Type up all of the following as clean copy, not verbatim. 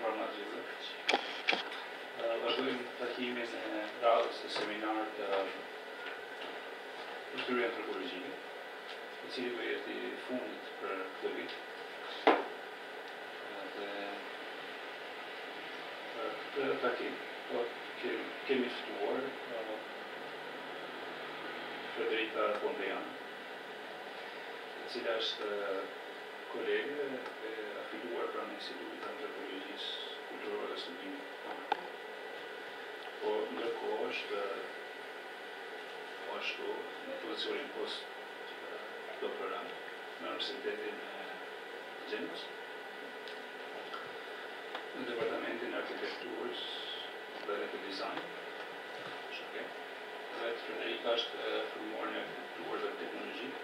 informative. Vazhdojmë takimin e radhës të seminarit të kulturë antropologjike, I cili do jetë I fundit për këtë vit. Dhe këtë takim kemi ftuar Federica Pompejano, e cila është kolege e afiliuar pranë Institutit të Antropologjisë Kulturore dhe Studimit. Po ndërkohë është ashtu në pozicionin post doktoral në Universitetin e Gjenos, në departamentin e arkitekturës dhe të dizajn. Dhe Federica është formuar në arkitekturë dhe teknologjike.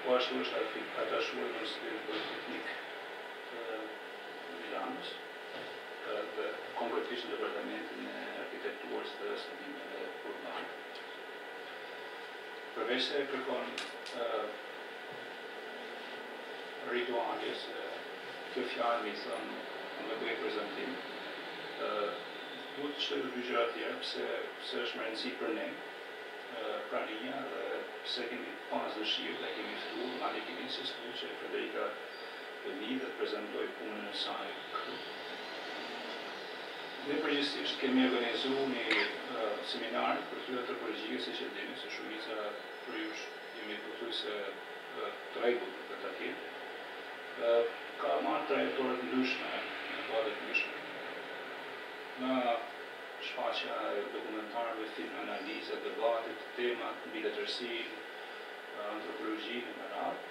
Po ashtu është atashuar në Universitetin Politeknik të Milanës dhe konkretisht në departamentin e arkitekturës dhe studimeve urbane. Përveç se kërkon rituale, se kjo fjalë mi thënë në bëjë prezentim, duhet të shtoj dy gjëra tjera, pse është më rëndësi për ne, prania dhe pse kemi pas dëshirë dhe kemi ftuar, madje kemi insistuar që Federica të vijë dhe të prezantoj punën e saj këtu. Ne përgjithsisht kemi organizuar një seminar për kulturë antropologjike, siç e dini, se shumica për jush jemi pothuajse të rregull për këtë takim. Ka marrë trajektorë të ndryshme, në kohë të ndryshme. Në shfaqja e dokumentarëve, film, analize, debatet, temat, mbi letërsinë, antropologjinë me radhë.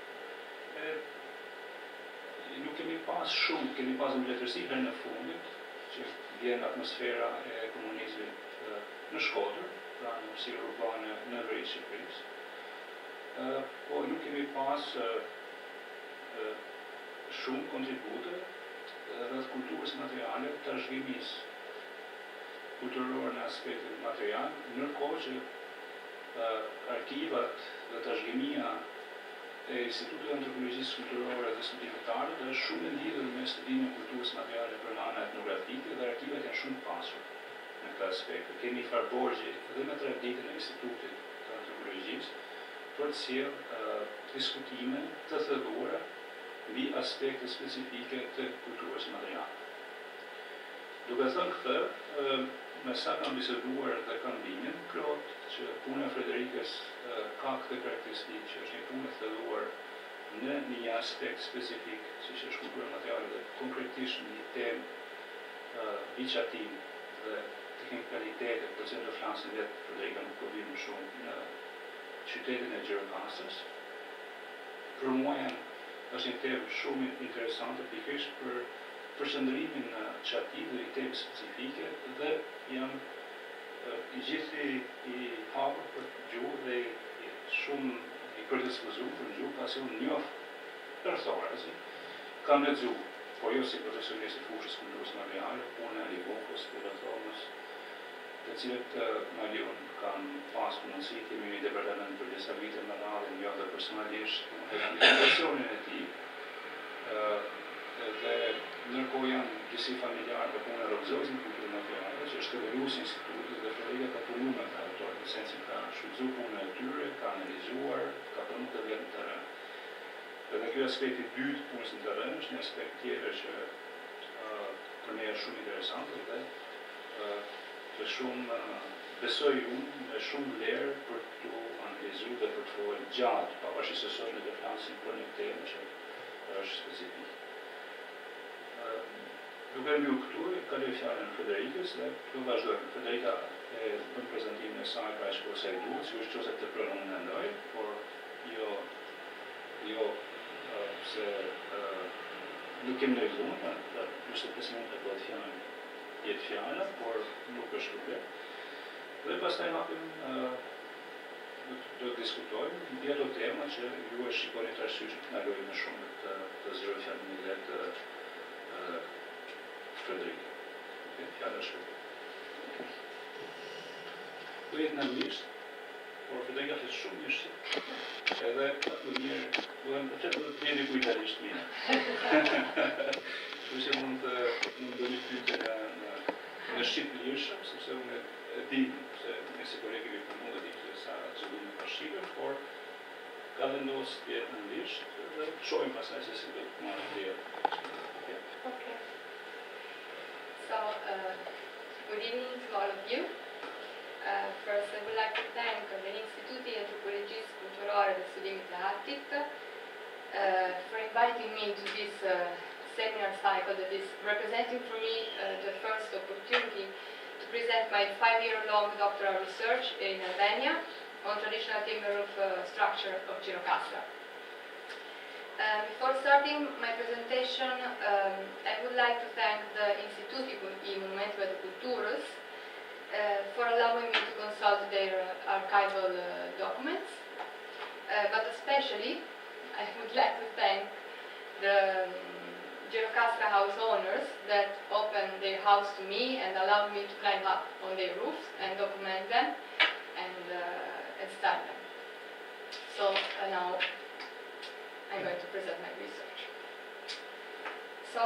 Nuk kemi pas shumë, kemi pas në letërsi herë në fundit, që vjen atmosfera e komunizmit në Shkodër, pra në hapësirë urbane në veri Shqipërisë. Po nuk kemi pas shumë kontribute rreth kulturës materiale të trashëgimisë kulturore në aspektin material, ndërkohë që arkivat dhe trashëgimia e Institutit të Antropologjisë Kulturore dhe Studimitare është shumë e lidhur me studimin e kulturës materiale për ana etnografike dhe arkivat janë shumë pasur në këtë aspekt. Kemi farborgje edhe me traditën e Institutit të Antropologjisë për të sjellë diskutime të thelluara mbi aspekte specifike të kulturës materiale. Duke thënë këtë, me sa kam biseduar dhe kam binjën, plot që puna e Frederikës ka këtë karakteristikë që është një punë e thelluar në një aspekt specifik, siç është kultura materiale dhe konkretisht në një temë viçatim dhe teknikalitete, për cilën do flasim vetë Frederika nuk po vim shumë në qytetin e Gjirokastërës. Për mua është një temë shumë interesante pikërisht për përqendrimin në çatisë dhe i temë specifike dhe jam I gjithë I hapur për gjuhë dhe shumë I përdispozuar për gjuhë, pasi unë njoh rrethorezi, kam lexuar, por jo si profesionist I fushës kulturës materiale, punë e Libokos, të rrethonës, të cilët Malion kam pas mundësi të kemi një departament për disa vite më radhë, njoh dhe personalisht informacionin e tij. Dhe ndërkohë janë disi familjarë dhe punë e Robzozin kulturë materiale, që është evalues institutit dhe Federica ka punu me ta autorët, në sensin ka shfrytzuar punën e tyre, ka analizuar, ka punuar të vetë në terren. Dhe ky aspekt I dytë punës në terren është një aspekt tjetër që për ne është shumë interesant dhe të shumë besoj unë me shumë vlerë për të analizuar dhe për të folur gjatë, pavarësisht se sot ne do flasim për një temë që është specifike. Duke mbyllur këtu, kaloj fjalën Frederikës dhe do vazhdojmë. Federica e bën prezantimin e saj kaq sa I duhet, sigurisht nëse të pronon ndaj, por jo se nuk kemi nevojë, nëse presimon të bëhet fjalë, jetë fjala, por nuk është problem. Dhe pastaj hapim do të diskutojmë mbi ato tema që ju e shikoni të arsyeshëm të ndalojmë më shumë të zgjeroj fjalën e vetë Federica. Fjala është. Do jetë në anglisht, por Federica flet shumë mirë. Edhe më mirë, do të them të jeni kujtërisht mirë. shqipe, por ka vendosur të jetë në anglisht dhe shohim pastaj se si do të marrë vlerë. Okay. So, good evening to all of you. First, I would like to thank the Instituti e Tipologjisë Kulturore dhe Studimit të Artit for inviting me to this seminar cycle that is representing for me the first opportunity to present my 5-year-long doctoral research in Albania on traditional timber roof structure of Gjirokastër. Before starting my presentation, I would like to thank the Instituti i Monumenteve të Kulturës for allowing me to consult their archival documents, but especially I would like to thank the Gjirokastër house owners that opened their house to me and allowed me to climb up on their roofs and document them and study them. So now I'm going to present my research. So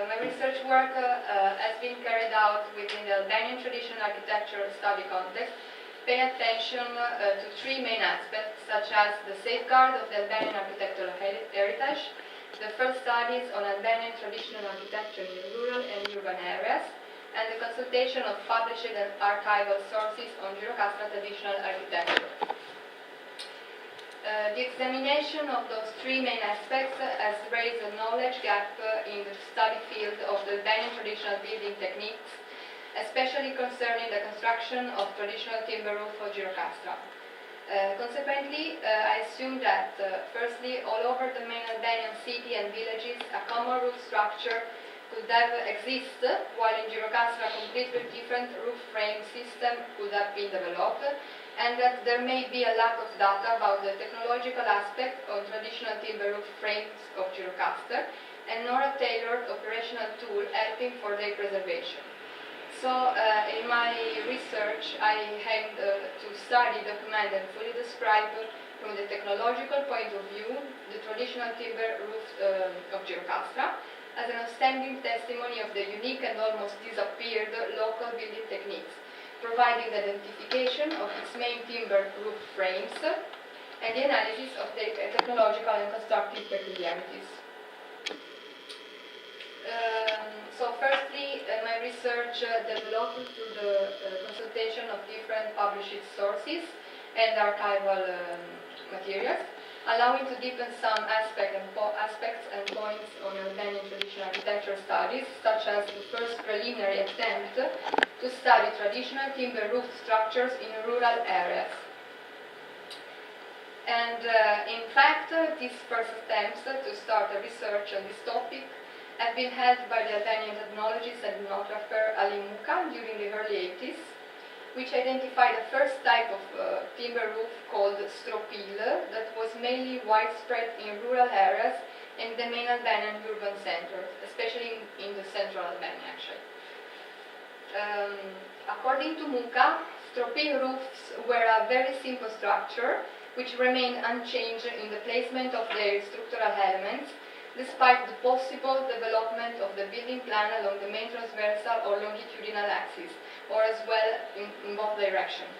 my research work has been carried out within the Albanian traditional architectural study context, paying attention to 3 main aspects, such as the safeguard of the Albanian architectural heritage, the first studies on Albanian traditional architecture in rural and urban areas, and the consultation of published and archival sources on Gjirokastër traditional architecture. The examination of those 3 main aspects has raised a knowledge gap in the study field of the Albanian traditional building techniques, especially concerning the construction of traditional timber roof of Gjirokastër. Consequently, I assume that, firstly, all over the main Albanian city and villages, a common roof structure could have existed, while in Gjirokastër a completely different roof frame system could have been developed, and that there may be a lack of data about the technological aspect of traditional timber roof frames of Gjirokastër, and nor a tailored operational tool helping for their preservation. So, in my research, I aimed to study, document, and fully describe, from the technological point of view, the traditional timber roof of Gjirokastër, as an outstanding testimony of the unique and almost disappeared local building techniques, providing the identification of its main timber roof frames and the analysis of their technological and constructive peculiarities. So firstly, my research developed through the consultation of different published sources and archival materials, allowing to deepen some aspects and points on Albanian traditional architecture studies, such as the first preliminary attempt to study traditional timber roof structures in rural areas. And in fact, these first attempts to start a research on this topic have been held by the Albanian ethnologist and ethnographer Ali Muka during the early 80s, which identified the first type of timber roof called stropil that was mainly widespread in rural areas and the main Albanian urban centers, especially in the central Albania actually. According to Muka, stropil roofs were a very simple structure which remained unchanged in the placement of their structural elements, despite the possible development of the building plan along the main transversal or longitudinal axis, or as well in both directions.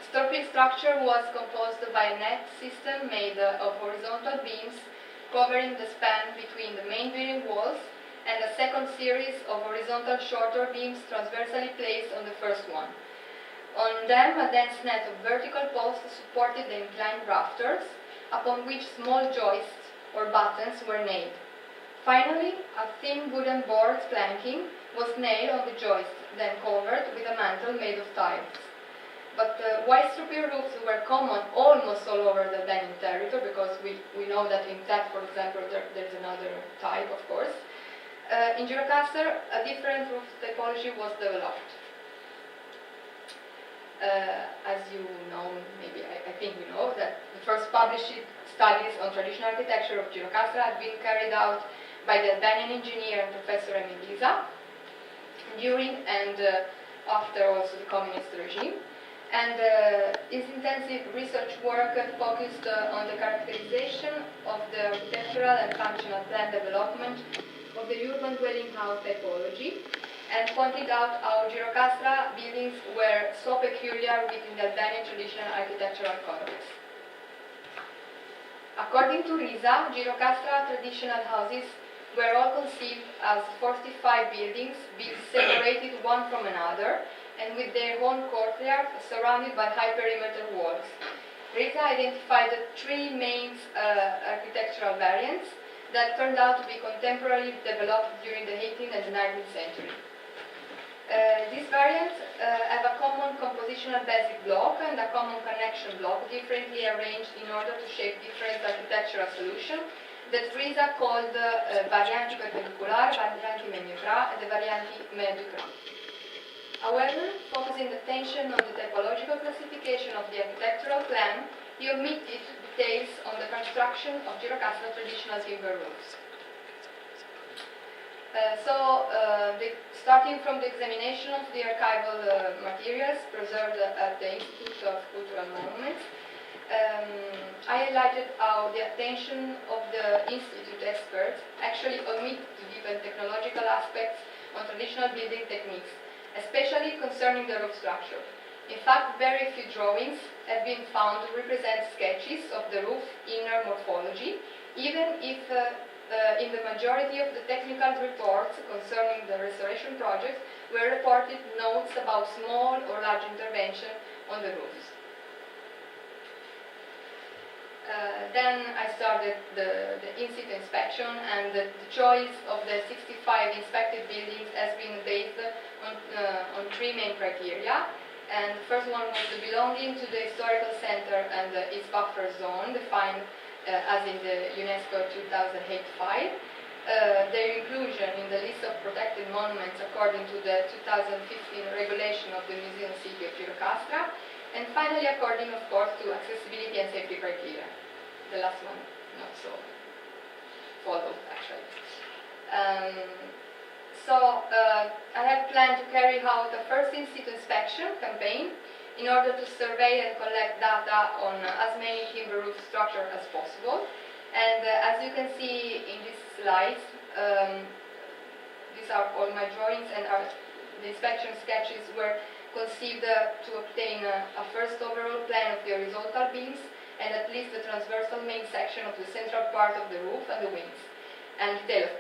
Stropil structure was composed by a net system made of horizontal beams covering the span between the main building walls and a second series of horizontal shorter beams transversally placed on the first one. On them, a dense net of vertical posts supported the inclined rafters, upon which small joists or buttons were nailed. Finally, a thin wooden board planking was nailed on the joist, then covered with a mantle made of tiles. But while stropil roofs were common almost all over the Albanian territory, because we know that in Tet, for example, there's another type, of course, in Gjirokastër, a different roof typology was developed. As you know, maybe I think you know, that the first published studies on traditional architecture of Gjirokastër had been carried out by the Albanian engineer and professor Emiliza during and after also the communist regime. And his intensive research work focused on the characterization of the architectural and functional plan development of the urban dwelling house typology, and pointed out how Gjirokastër buildings were so peculiar within the Albanian traditional architectural context. According to Riza, Gjirokastër traditional houses were all conceived as fortified buildings built separated one from another and with their own courtyard surrounded by high perimeter walls. Riza identified the three main architectural variants that turned out to be contemporarily developed during the 18th and the 19th century. These variants have a common compositional basic block and a common connection block differently arranged in order to shape different architectural solutions that Riza called varianti perpendicolari, varianti me neutra, and the varianti me dukje. However, focusing attention on the typological classification of the architectural plan, he omitted details on the construction of Gjirokastër traditional timber roofs. Starting from the examination of the archival materials preserved at the Institute of Cultural Monuments, I highlighted how the attention of the Institute experts actually omit to deepen technological aspects on traditional building techniques, especially concerning the roof structure. In fact, very few drawings have been found to represent sketches of the roof inner morphology, even if in the majority of the technical reports concerning the restoration projects were reported notes about small or large intervention on the roofs. Then I started the in-situ inspection, and the choice of the 65 inspected buildings has been based on three main criteria. And the first one was the belonging to the historical center and its buffer zone, defined as in the UNESCO 2008-5. Their inclusion in the list of protected monuments according to the 2015 regulation of the Museum City of Gjirokastër. And finally, according, of course, to accessibility and safety criteria. The last one, not so followed, actually. I have planned to carry out a first in-situ inspection campaign in order to survey and collect data on as many timber roof structures as possible. And as you can see in these slides, these are all my drawings, and the inspection sketches were conceived to obtain a first overall plan of the horizontal beams and at least the transversal main section of the central part of the roof and the wings, and detail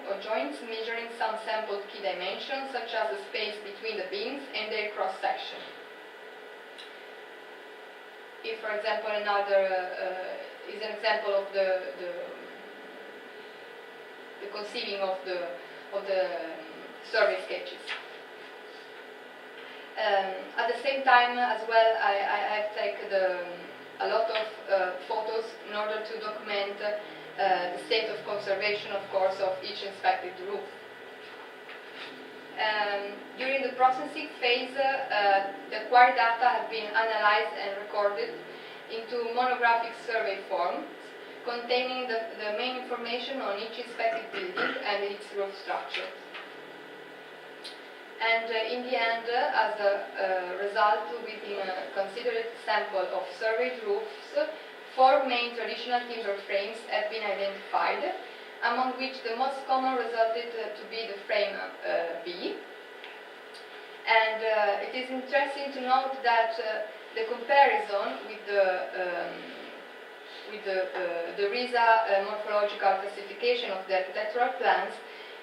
of joints measuring some sampled key dimensions such as the space between the beams and their cross-section. If, for example, another is an example of the conceiving of the survey sketches. At the same time, as well, I have taken a lot of photos in order to document the state of conservation, of course, of each inspected roof. During the processing phase, the acquired data have been analyzed and recorded into monographic survey forms containing the main information on each inspected building and its roof structure. And in the end, as a result, within a considered sample of surveyed roofs, 4 main traditional timber frames have been identified, among which the most common resulted to be the frame B. And it is interesting to note that the comparison with the Riza morphological classification of the architectural plans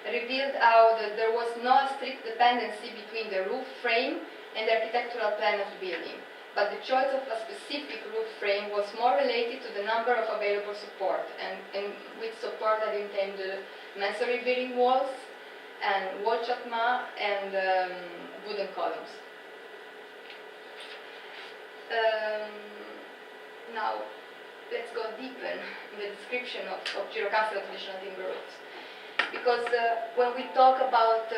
revealed how there was no strict dependency between the roof frame and the architectural plan of the building, but the choice of a specific roof frame was more related to the number of available support, and with support I intend masonry bearing walls and wall chakma and wooden columns. Now, let's go deeper in the description of Gjirokastër traditional timber roofs. Because when we talk about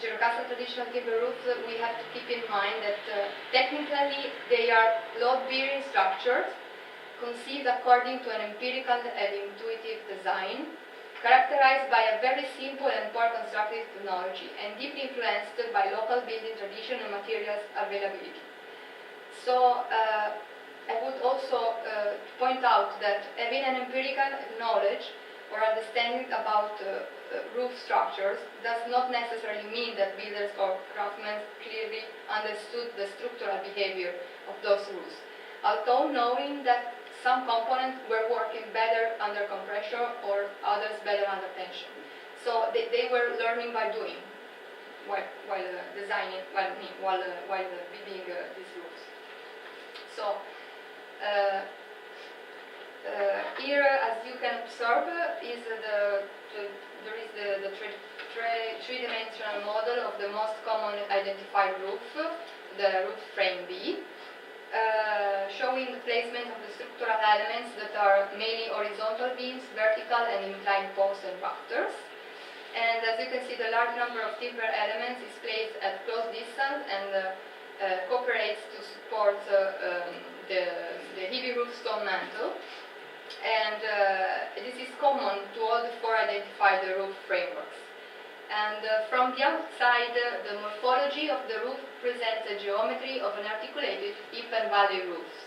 Gjirokastër traditional timber roofs, we have to keep in mind that technically they are load-bearing structures conceived according to an empirical and intuitive design, characterized by a very simple and poor constructive technology, and deeply influenced by local building tradition and materials availability. So I would also point out that having an empirical knowledge or understanding about roof structures does not necessarily mean that builders or craftsmen clearly understood the structural behavior of those roofs, although knowing that some components were working better under compression or others better under tension. So they were learning by doing while designing, while building these roofs. So here, as you can observe, is there is the three-dimensional model of the most common identified roof, the roof frame B, showing the placement of the structural elements that are mainly horizontal beams, vertical and inclined posts and rafters. And as you can see, the large number of timber elements is placed at close distance and cooperates to support the heavy roof stone mantle. And this is common to all the four identified roof frameworks. And from the outside, the morphology of the roof presents a geometry of an articulated hip and valley roofs.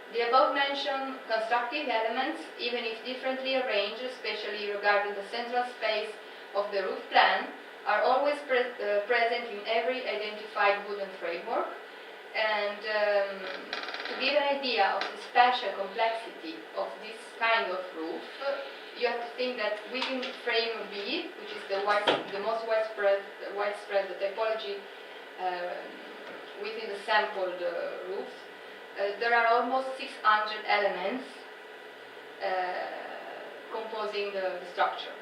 The above-mentioned constructive elements, even if differently arranged, especially regarding the central space of the roof plan, are always present in every identified wooden framework. And to give an idea of the spatial complexity of this kind of roof, you have to think that within frame B, which is the most widespread typology within the sampled roofs, there are almost 600 elements composing the structure.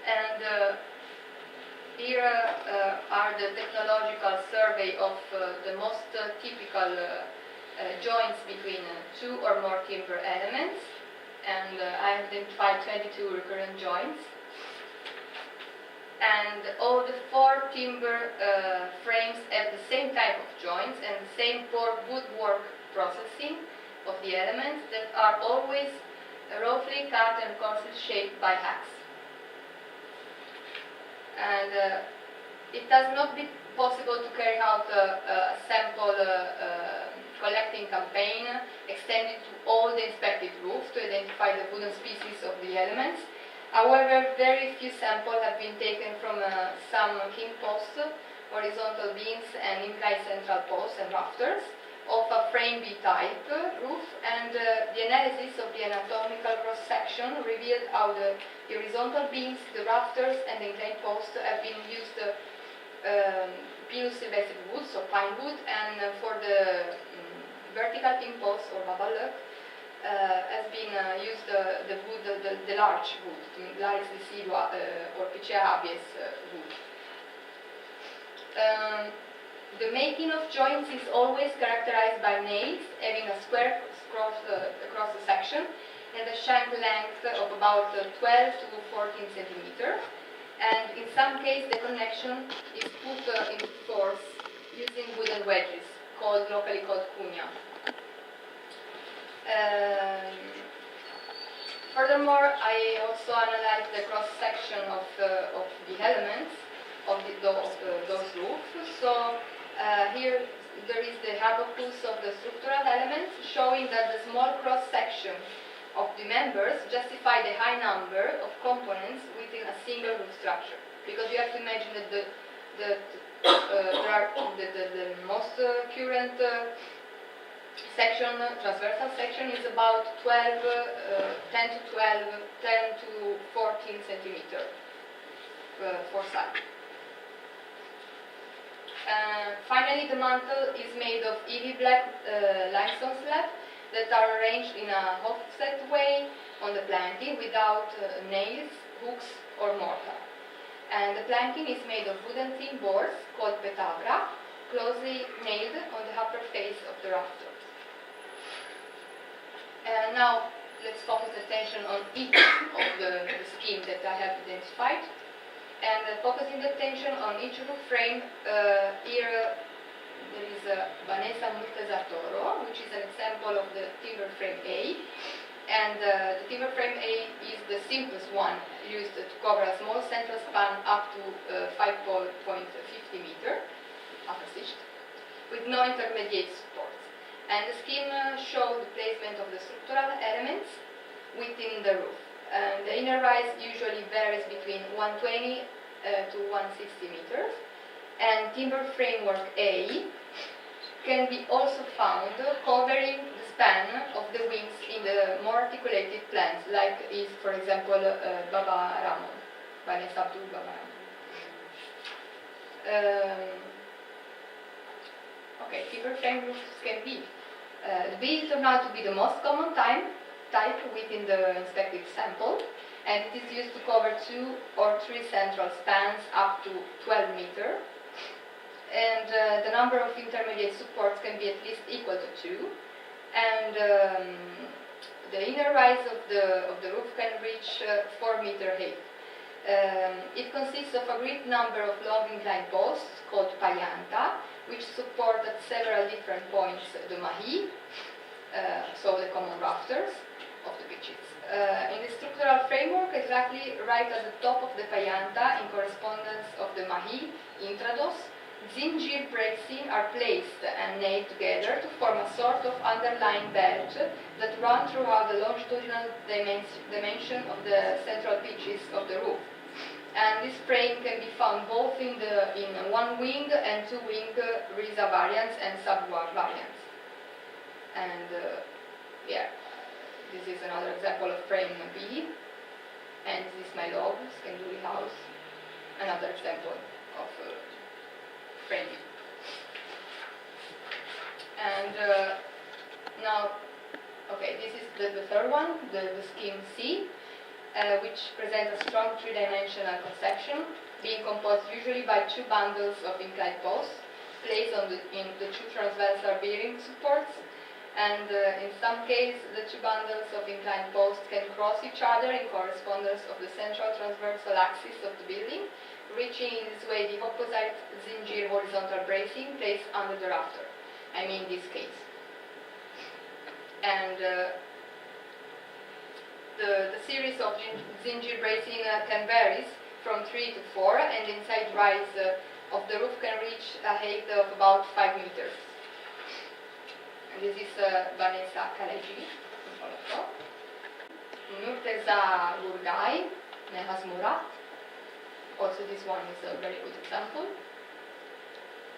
And here are the technological survey of the most typical joints between two or more timber elements. And I identified 22 recurrent joints. And all the four timber frames have the same type of joints and the same woodwork processing of the elements that are always roughly cut and coarsely shaped by axe. And it does not be possible to carry out a sample collecting campaign extended to all the inspected roofs to identify the wooden species of the elements. However, very few samples have been taken from some king posts, horizontal beams and inclined central posts and rafters of a frame B type roof, and the analysis of the anatomical cross-section revealed how the horizontal beams, the rafters and the inclined posts have been used Pinus sylvestre wood, so pine wood, and for the vertical king posts or babaluk has been used the large wood, Larix decidua or Picea habeas wood. The making of joints is always characterized by nails having a square across the section and a shank length of about 12 to 14 centimeters. And in some cases, the connection is put into force using wooden wedges, locally called cunha. Furthermore, I also analyzed the cross-section of the elements of those roofs. So here there is the abacus of the structural elements, showing that the small cross-section of the members justify the high number of components within a single roof structure. Because you have to imagine that the most current section, transversal section, is about 10 to 14 centimeters for side. Finally, the mantle is made of heavy black limestone slabs that are arranged in a offset way on the planking without nails, hooks or mortar. And the planking is made of wooden thin boards called petabra, closely nailed on the upper face of the rafters. Now let's focus attention on each of the scheme that I have identified. And focusing the attention on each roof frame, here there is Vanessa Multesatoro, which is an example of the timber frame A. And the timber frame A is the simplest one used to cover a small central span up to 5.50 meters, with no intermediate supports. And the scheme shows the placement of the structural elements within the roof. The inner rise usually varies between 120 to 160 meters. And timber framework A can be also found covering the span of the wings in the more articulated plans, like is, for example, Baba Ramon, Vanessa Abdul Baba Ramon. Okay, timber frame roofs can be. B turned out to be the most common type within the inspected sample, and it is used to cover 2 or 3 central spans up to 12 meters. And the number of intermediate supports can be at least equal to 2. And the inner rise of the roof can reach 4 meter height. It consists of a great number of long inclined posts called payanta, which support at several different points the mahi, so the common rafters of the pitches. In the structural framework, exactly right at the top of the payanta, in correspondence of the mahi, intrados, zinjir bracing are placed and nailed together to form a sort of underlying belt that run throughout the longitudinal dimension of the central pitches of the roof. And this frame can be found both in one wing and 2 wing riza variants and subward variants. And yeah, this is another example of frame B. And this is my log, Skanduri house, another example of frame B. And now, okay, this is the third one, the scheme C. Which presents a strong 3-dimensional conception, being composed usually by 2 bundles of inclined posts placed in the 2 transversal bearing supports, and in some cases the 2 bundles of inclined posts can cross each other in correspondence of the central transversal axis of the building, reaching in this way the opposite zinjir horizontal bracing placed under the rafter. I mean this case. And the series of zinjir bracing can vary from 3 to 4, and the inside rise of the roof can reach a height of about 5 meters. And this is Vanessa Kaleji. Murteza Gurgai, Nehas Murat. Also this one is a very good example.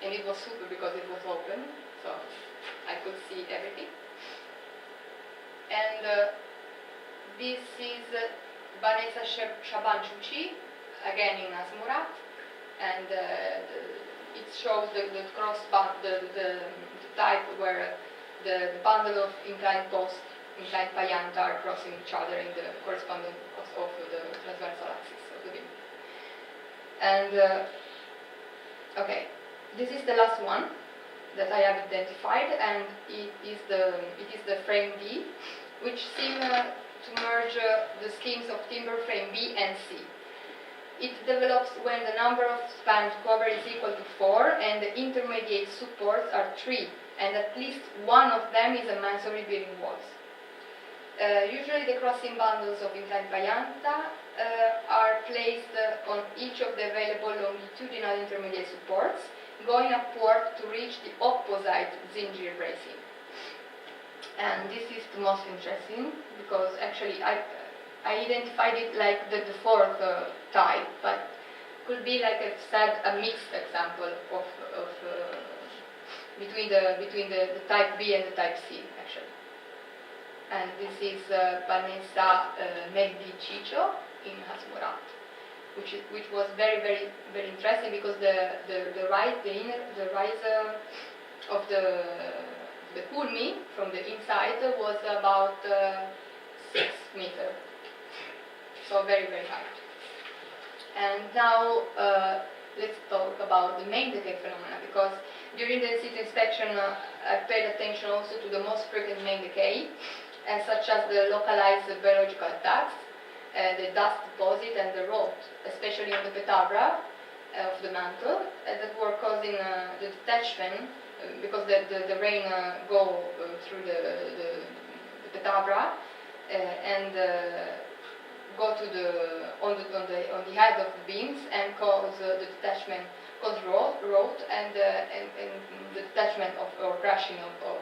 And it was super because it was open, so I could see everything. And this is Vanessa Shabanchuchi, again in Asmurat, and it shows the cross band, the type where the bundle of inclined posts, inclined payanta are crossing each other in the corresponding of the transversal axis of the beam. And okay, this is the last one that I have identified, and it is the frame B, which seem to merge the schemes of timber frame B and C. It develops when the number of spans covered is equal to 4 and the intermediate supports are 3, and at least one of them is a masonry bearing walls. Usually the crossing bundles of inclined payanta are placed on each of the available longitudinal intermediate supports, going upward to reach the opposite zinjir bracing. And this is the most interesting because actually I identified it like the fourth type, but could be, like I've said, a mixed example of between the type B and the type C actually. And this is Vanessa Megdi Chicho in Hasmurat, which was very interesting because the rise of the kulmi from the inside was about 6 meters, so very high. And now let's talk about the main decay phenomena, because during the in-situ inspection I paid attention also to the most frequent main decay, such as the localized biological attacks, the dust deposit and the rot, especially on the petabra of the mantle, that were causing the detachment, because the rain go through the petabra and go to on the head of the beams and cause the detachment, cause rot and the detachment or crashing of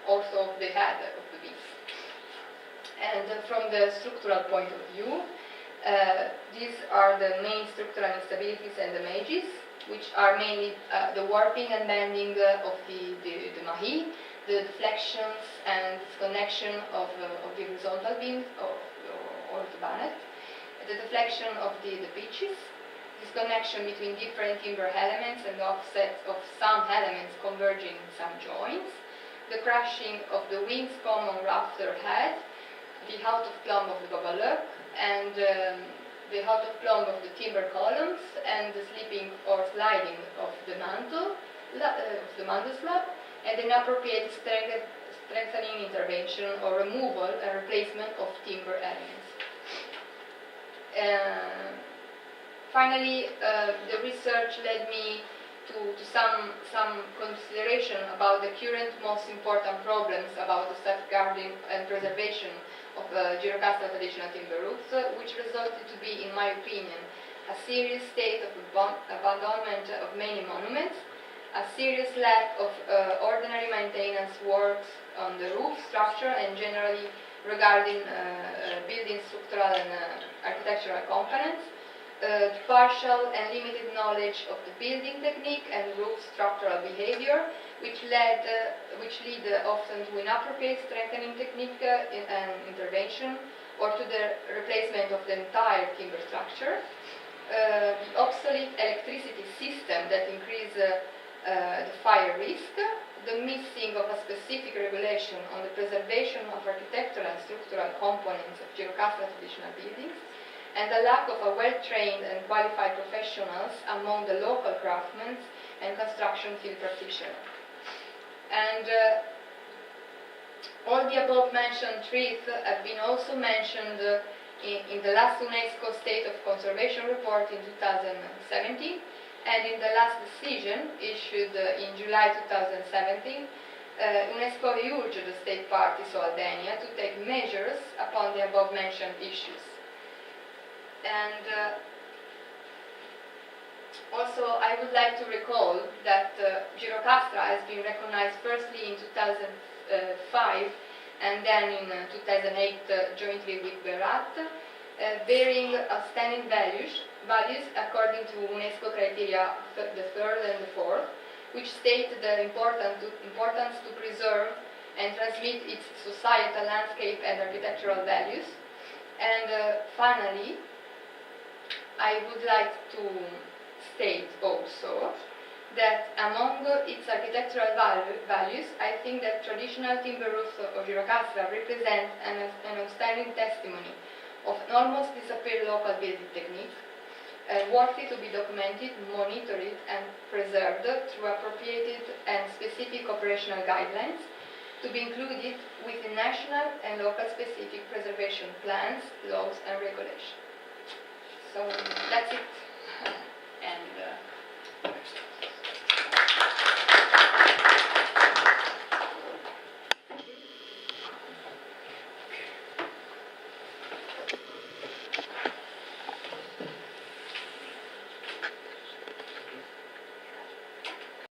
also of the head of the beam. And from the structural point of view, these are the main structural instabilities and damages, which are mainly the warping and bending of the mahi, the deflections and disconnection of the horizontal beam or the banet, the deflection of the pitches, disconnection between different timber elements and offsets of some elements converging in some joints, the crashing of the wings common rafter head, the out of plumb of the babaluk, and the out of plumb of the timber columns, and the slipping or sliding of the mantle slab, and inappropriate strengthening intervention or removal and replacement of timber elements. Finally, the research led me to some consideration about the current most important problems about the safeguarding and preservation of Gjirokastër traditional timber roofs, which resulted to be, in my opinion, a serious state of abandonment of many monuments, a serious lack of ordinary maintenance works on the roof structure and generally regarding building structural and architectural components, partial and limited knowledge of the building technique and roof structural behavior, which lead often to inappropriate strengthening technique and intervention, or to the replacement of the entire timber structure, the obsolete electricity system that increase the fire risk, the missing of a specific regulation on the preservation of architectural and structural components of Gjirokastër traditional buildings, and the lack of a well-trained and qualified professionals among the local craftsmen and construction field practitioners. And all the above-mentioned trees have been also mentioned in the last UNESCO State of Conservation Report in 2017, and in the last decision issued in July 2017, UNESCO urged the state parties of Albania to take measures upon the above-mentioned issues. And also, I would like to recall that Gjirokastër has been recognized firstly in 2005 and then in 2008 jointly with Berat, bearing outstanding values according to UNESCO criteria, the third and the fourth, which state the importance to preserve and transmit its societal landscape and architectural values. And finally, I would like to state also that among its architectural values, I think that traditional timber roofs of Gjirokastër represent an outstanding testimony of an almost disappeared local building technique, worthy to be documented, monitored, and preserved through appropriated and specific operational guidelines to be included within national and local specific preservation plans, laws, and regulations. So that's it.